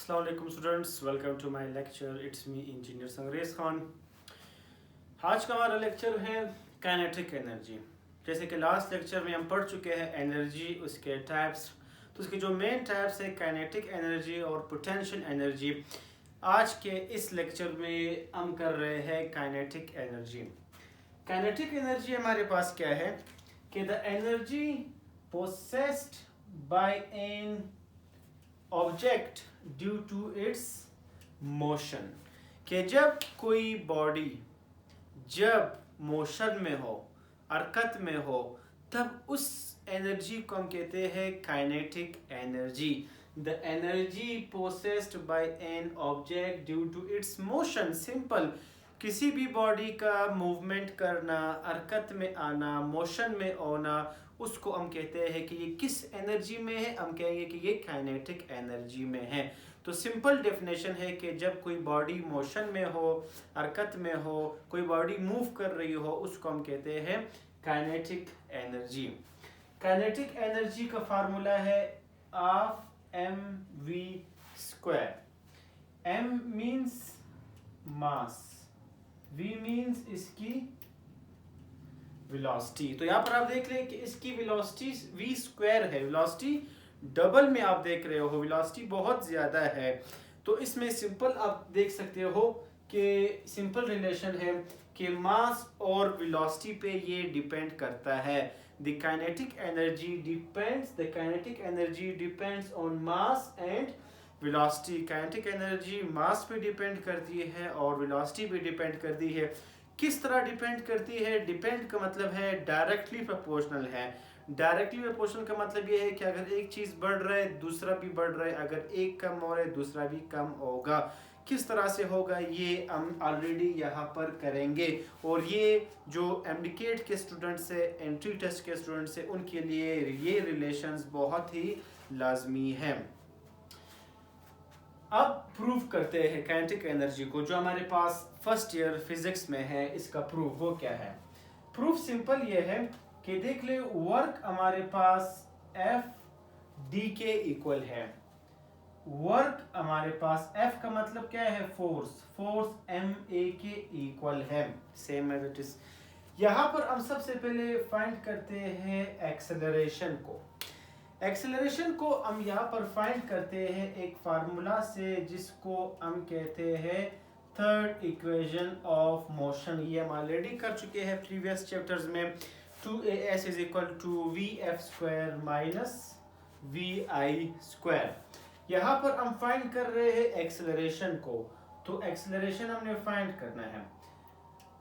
अस्सलाम वालेकुम students, welcome to my lecture. It's me engineer Sangrez Khan. आज का हमारा लेक्चर है काइनेटिक एनर्जी। जैसे कि लास्ट लेक्चर में हम पढ़ चुके हैं एनर्जी, उसके टाइप्स। तो उसके जो मेन टाइप्स है काइनेटिक एनर्जी और पोटेंशियल एनर्जी, आज के इस लेक्चर में हम कर रहे हैं काइनेटिक एनर्जी। काइनेटिक एनर्जी हमारे पास क्या है कि the energy possessed by an object due to its motion, कि जब कोई बॉडी जब मोशन में हो, हरकत में हो, तब उस एनर्जी को हम कहते हैं kinetic energy. The energy possessed by an object due to its motion. Simple, किसी भी बॉडी का मूवमेंट करना, हरकत में आना, मोशन में होना, उसको हम कहते हैं कि ये किस एनर्जी में है। हम कहेंगे कि ये काइनेटिक एनर्जी में है। तो सिंपल डेफिनेशन है कि जब कोई बॉडी मोशन में हो, हरकत में हो, कोई बॉडी मूव कर रही हो, उसको हम कहते हैं काइनेटिक एनर्जी। काइनेटिक एनर्जी का फार्मूला है half mv square. m means mass, v means इसकी वेलोसिटी। तो यहाँ पर आप देख लें कि इसकी वेलोसिटी v स्क्वायर है, वेलोसिटी डबल में आप देख रहे हो, वेलोसिटी बहुत ज़्यादा है। तो इसमें सिंपल आप देख सकते हो कि सिंपल रिलेशन है कि मास और वेलोसिटी पे ये डिपेंड करता है। The kinetic energy depends on mass and velocity. Kinetic energy मास पे डिपेंड करती है और वेलोसिटी पे डिपेंड करती है। किस तरह डिपेंड करती है? डिपेंड का मतलब है डायरेक्टली प्रोपोर्शनल है। डायरेक्टली प्रोपोर्शनल का मतलब ये है कि अगर एक चीज़ बढ़ रहा है दूसरा भी बढ़ रहा है, अगर एक कम हो रहा है दूसरा भी कम होगा। किस तरह से होगा ये हम ऑलरेडी यहाँ पर करेंगे। और ये जो एमडीकेट के स्टूडेंट्स है, एंट्री टेस्ट के स्टूडेंट्स है, उनके लिए ये रिलेशंस बहुत ही लाजमी हैं। अब प्रूव करते हैं काइनेटिक एनर्जी को, जो हमारे पास फर्स्ट ईयर फिजिक्स में है। इसका प्रूफ वो क्या है? प्रूफ सिंपल ये है कि देख ले, वर्क हमारे पास एफ डी के इक्वल है। वर्क हमारे पास एफ का मतलब क्या है? फोर्स। फोर्स एम ए के इक्वल है, सेम एज इट इज। यहाँ पर हम सबसे पहले फाइंड करते हैं एक्सेलरेशन को। एक्सेलरेशन को हम यहाँ पर फाइंड करते हैं एक फार्मूला से, जिसको हम कहते हैं थर्ड इक्वेशन ऑफ मोशन। ये हम ऑलरेडी कर चुके हैं प्रीवियस चैप्टर्स में। 2as is equal to v f square minus v i square. यहाँ पर हम फाइंड कर रहे हैं एक्सेलरेशन को। तो एक्सेलरेशन हमने फाइंड करना है।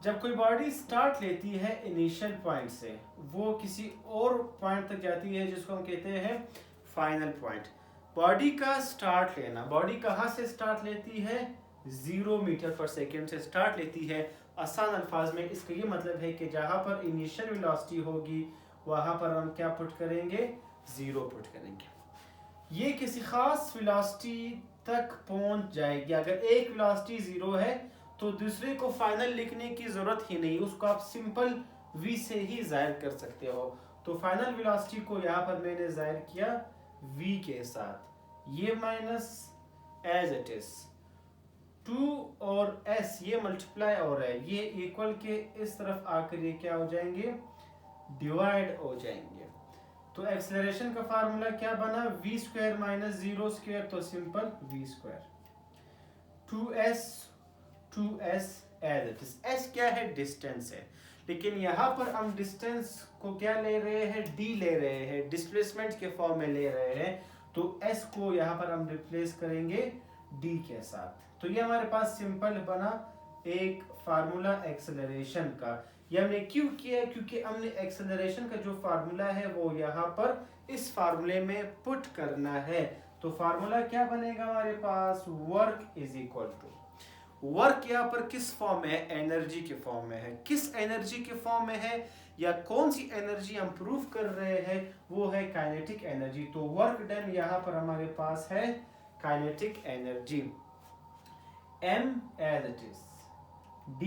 जब कोई बॉडी स्टार्ट लेती है इनिशियल पॉइंट से, वो किसी और पॉइंट तक जाती है जिसको हम कहते हैं फाइनल पॉइंट। बॉडी का स्टार्ट लेना, बॉडी कहाँ से स्टार्ट लेती है? 0 मीटर पर सेकेंड से स्टार्ट लेती है। आसान अल्फाज में इसका ये मतलब है कि जहाँ पर इनिशियल वेलोसिटी होगी वहाँ पर हम क्या पुट करेंगे? 0 पुट करेंगे। ये किसी खास वेलोसिटी तक पहुँच जाएगी। अगर एक वेलोसिटी 0 है तो दूसरे को फाइनल लिखने की जरूरत ही नहीं, उसको आप सिंपल v से ही जाहिर कर सकते हो। तो फाइनल वेलोसिटी को यहाँ पर मैंने जाहिर किया v के साथ। ये माइनस एज इट इज 2 और s ये मल्टीप्लाई हो रहा है, ये इक्वल के इस तरफ आकर ये क्या हो जाएंगे? डिवाइड हो जाएंगे। तो एक्सेलरेशन का फार्मूला क्या बना? v स्क्वायर माइनस 0 स्क्वायर, तो simple v square. 2s as it is. s क्या है? डिस्टेंस है। लेकिन यहाँ पर हम डिस्टेंस को क्या ले रहे हैं? d ले रहे हैं, डिस्प्लेसमेंट के फॉर्म में ले रहे हैं। तो s को यहाँ पर हम रिप्लेस करेंगे d के साथ। तो ये हमारे पास सिंपल बना एक फार्मूला एक्सेलरेशन का। ये हमने क्यों किया? क्योंकि हमने एक्सेलरेशन का जो फार्मूला है वो यहाँ पर इस फार्मूले में पुट करना है। तो फार्मूला क्या बनेगा हमारे पास? Work is equal to, work यहाँ पर किस फॉर्म में है? एनर्जी के फॉर्म में है। किस एनर्जी के फॉर्म में है या कौन सी एनर्जी हम प्रूव कर रहे हैं? वो है काइनेटिक एनर्जी। तो वर्क डन यहाँ पर हमारे पास है kinetic energy. m as it is, d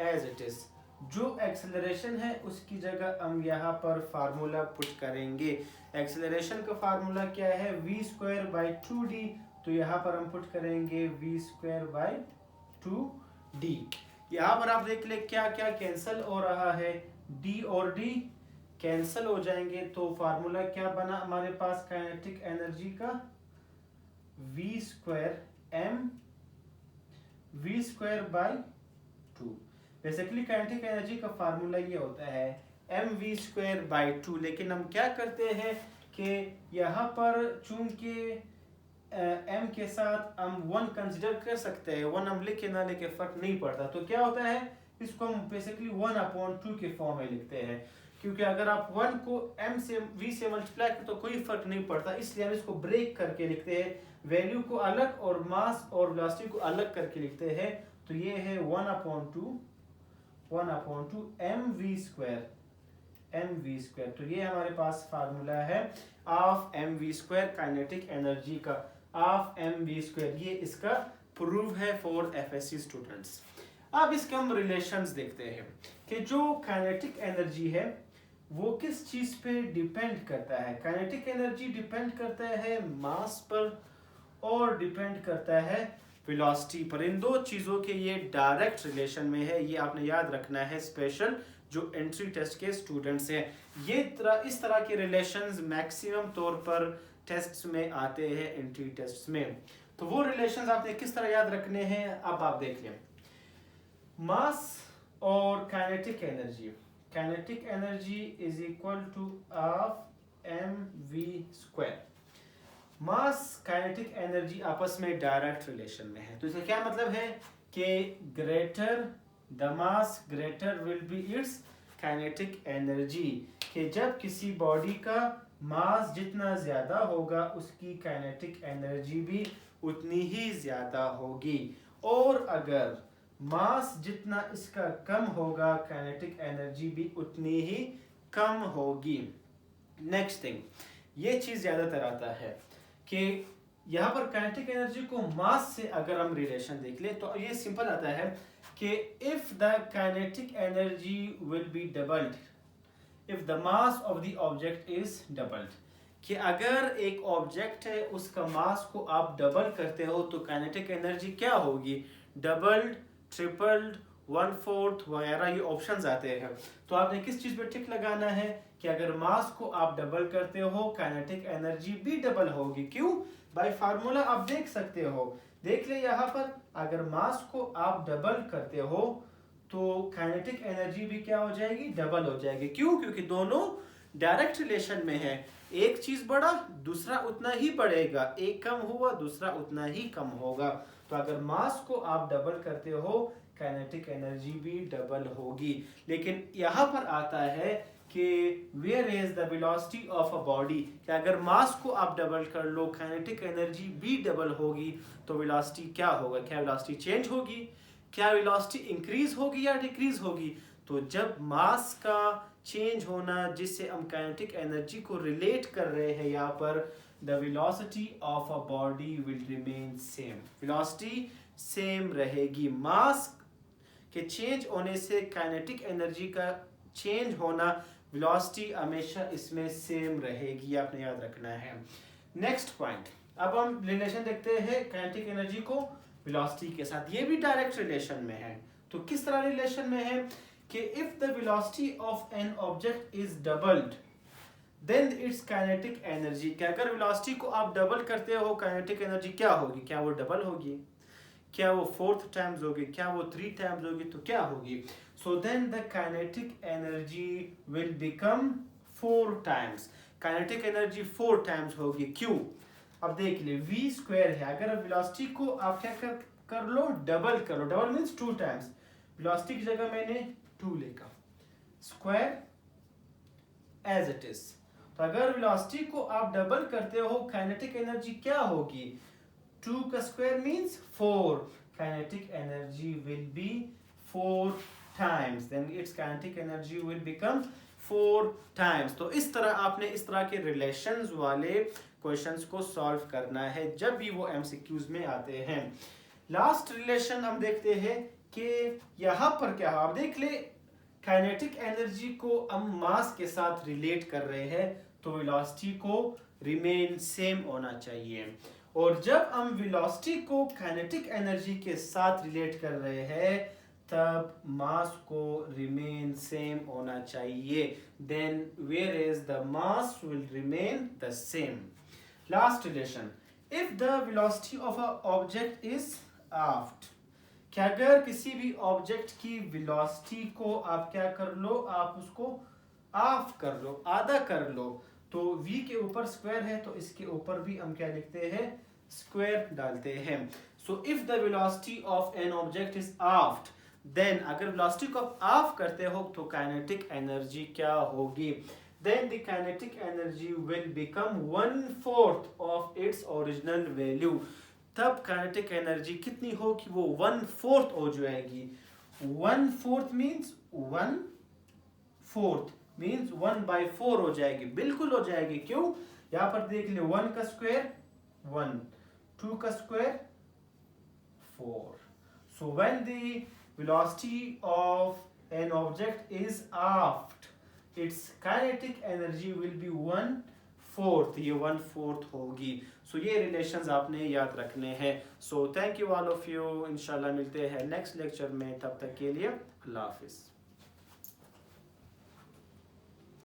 as it is. जो एक्सेलरेशन है उसकी जगह हम यहाँ पर फार्मूला पुट करेंगे। एक्सेलरेशन का फार्मूला क्या है? v स्क्वायर बाई 2d तो यहाँ पर हम पुट करेंगे v²/2d। यहाँ पर आप देख ले क्या क्या कैंसिल हो रहा है, d और d कैंसिल हो जाएंगे, तो फार्मूला क्या बना हमारे पास काइनेटिक एनर्जी का, v²/2। बेसिकली काइनेटिक एनर्जी का फार्मूला ये होता है mv²/2। लेकिन हम क्या करते हैं कि यहाँ पर चूंकि m के साथ हम 1 कंसिडर कर सकते हैं, 1 हम लिखे ना लिखे फर्क नहीं पड़ता, तो क्या होता है इसको हम बेसिकली 1/2 के फॉर्म में लिखते हैं, क्योंकि अगर आप 1 को m से v से मल्टीप्लाई करें तो कोई फर्क नहीं पड़ता, इसलिए हम इसको ब्रेक करके लिखते हैं, वैल्यू को अलग और मास और वेलोसिटी को अलग करके लिखते हैं। तो ये है 1/2 mv²। तो ये हमारे पास फार्मूला है ऑफ mv² काइनेटिक एनर्जी का, ऑफ mv²। ये इसका प्रूफ है फॉर एफएससी स्टूडेंट्स। अब इसके हम रिलेशंस देखते हैं कि जो काइनेटिक एनर्जी है वो किस चीज पे डिपेंड करता है। काइनेटिक एनर्जी डिपेंड करता है मास पर और डिपेंड करता है वेलोसिटी पर। इन दो चीजों के ये डायरेक्ट रिलेशन में है, ये आपने याद रखना है, स्पेशल जो एंट्री टेस्ट के स्टूडेंट्स हैं। ये इस तरह के रिलेशंस मैक्सिमम तौर पर टेस्ट्स में आते हैं, एंट्री टेस्ट्स में। तो वो रिलेशंस आपने किस तरह याद रखने हैं, अब आप देख लें। मास और kinetic energy, kinetic energy is equal two of mv²। Mass kinetic energy आपस में डायरेक्ट रिलेशन में है। तो इसका क्या मतलब है कि greater the mass greater will be it's kinetic energy, कि जब किसी बॉडी का मास जितना ज्यादा होगा उसकी काइनेटिक एनर्जी भी उतनी ही ज्यादा होगी, और अगर मास जितना इसका कम होगा काइनेटिक एनर्जी भी उतनी ही कम होगी। नेक्स्ट थिंग, ये चीज ज्यादातर आता है कि यहाँ पर काइनेटिक एनर्जी को मास से अगर हम रिलेशन देख ले तो ये सिंपल आता है कि if the kinetic energy will B doubled if the mass of the object is doubled, कि अगर एक ऑब्जेक्ट है उसका मास को आप डबल करते हो तो काइनेटिक एनर्जी क्या होगी, डबल्ड, ट्रिपल्ड, 1/4 वगैरह ये ऑप्शंस आते हैं। तो आपने किस चीज पे टिक लगाना है कि अगर मास को आप डबल करते हो काइनेटिक एनर्जी भी डबल होगी। क्यों, बाय फार्मूला आप देख सकते हो, देख ले यहाँ पर, अगर मास को आप डबल करते हो तो काइनेटिक एनर्जी भी क्या हो जाएगी, डबल हो जाएगी। क्यों, क्योंकि दोनों डायरेक्ट रिलेशन में है, एक चीज बढ़ा दूसरा उतना ही बढ़ेगा, एक कम हुआ दूसरा उतना ही कम होगा। तो अगर मास को आप डबल करते हो काइनेटिक एनर्जी भी डबल होगी। लेकिन यहाँ पर आता है कि where is the velocity of a body, कि अगर मास को आप डबल कर लो काइनेटिक एनर्जी भी डबल होगी, तो वेलोसिटी क्या होगा, क्या वेलोसिटी चेंज होगी, क्या वेलोसिटी इंक्रीज होगी या डिक्रीज होगी। तो जब मास का चेंज होना जिससे हम काइनेटिक एनर्जी को रिलेट कर रहे हैं यहाँ पर, the velocity of a body will remain same, velocity same रहेगी। मास के चेंज होने से काइनेटिक एनर्जी का चेंज होना, वेलोसिटी हमेशा इसमें सेम रहेगी, आपने याद रखना है। नेक्स्ट पॉइंट, अब हम रिलेशन देखते हैं काइनेटिक एनर्जी को वेलोसिटी के साथ, ये भी डायरेक्ट रिलेशन में है। तो किस तरह रिलेशन में है कि if the velocity of an object is doubled then its kinetic energy, कि अगर वेलोसिटी को आप डबल करते हो काइनेटिक एनर्जी क्या होगी, क्या वो डबल होगी, क्या वो 4 टाइम्स होगी, क्या वो 3 टाइम्स होगी, तो क्या होगी, so then the kinetic energy will become 4 times, kinetic energy 4 times होगी। क्यों, अब देख ले v² है, अगर वेलोसिटी को आप क्या कर लो, डबल कर लो, डबल मींस 2 टाइम्स, वेलोसिटी की जगह मैंने 2 लिखा, स्क्वायर एज इट इज। तो अगर वेलोसिटी को आप डबल करते हो काइनेटिक एनर्जी क्या होगी, 2 का square means 4, kinetic energy will be 4 times, then its kinetic energy will become 4 times. तो इस तरह आपने इस तरह के रिलेशंस वाले क्वेश्चंस को सॉल्व करना है जब भी वो एमसीक्यूज में आते हैं। लास्ट रिलेशन हम देखते हैं कि यहाँ पर क्या है, आप देख ले काइनेटिक एनर्जी को हम मास के साथ रिलेट कर रहे हैं तो वेलोसिटी को रिमेन सेम होना चाहिए, और जब हम वेलोसिटी को काइनेटिक एनर्जी के साथ रिलेट कर रहे हैं तब मास को रिमेन सेम होना चाहिए, then where is the mass will remain the same. Last relation, if the velocity of a object is halved, क्या अगर किसी भी ऑब्जेक्ट की वेलोसिटी को आप क्या कर लो, आप उसको हाफ कर लो, आधा कर लो, तो v के ऊपर स्क्वायर है तो इसके ऊपर भी हम क्या लिखते हैं, स्क्वायर डालते हैं। So if the velocity of an object is halved, then अगर वेलोसिटी को आप ऑफ करते हो तो काइनेटिक एनर्जी क्या होगी, then the kinetic energy will become 1/4 of its original value। तब काइनेटिक एनर्जी कितनी होगी, वो 1/4 हो जाएगी। 1/4 मीन्स 1/4 मीन्स 1/4 हो जाएगी, बिल्कुल हो जाएगी। क्यों, यहाँ पर देख ले 1 का स्क्वायर 1, 2 का square 4। So when the velocity of an object is aft, its kinetic energy will be 1/4, ये 1/4 होगी। सो ये रिलेशंस आपने याद रखने हैं। So thank you all of you, इंशाल्लाह मिलते हैं नेक्स्ट लेक्चर में, तब तक के लिए अल्लाह हाफिज़।